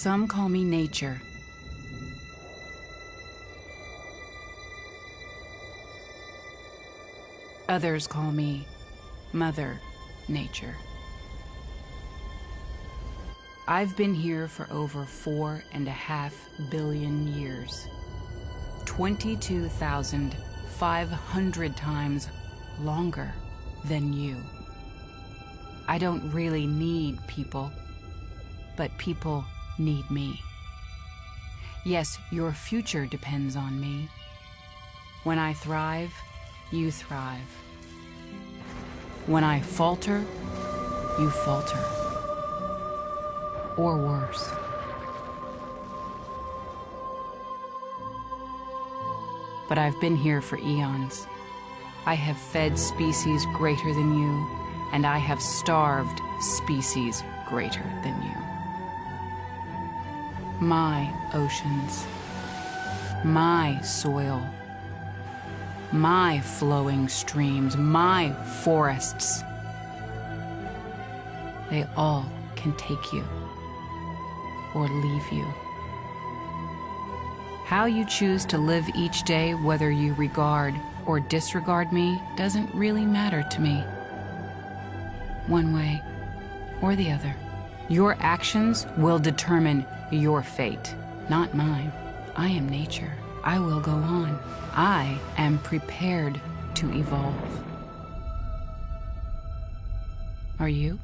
Some call me nature. Others call me Mother Nature. I've been here for over 4.5 billion years. 22,500 times longer than you. I don't really need people, but people need me. Yes, your future depends on me. When I thrive, you thrive. When I falter, you falter. Or worse. But I've been here for eons. I have fed species greater than you, and I have starved species greater than you. My oceans, my soil, my flowing streams, my forests, they all can take you or leave you. How you choose to live each day, whether you regard or disregard me, doesn't really matter to me. One way or the other. Your actions will determine your fate, not mine. I am nature. I will go on. I am prepared to evolve. Are you?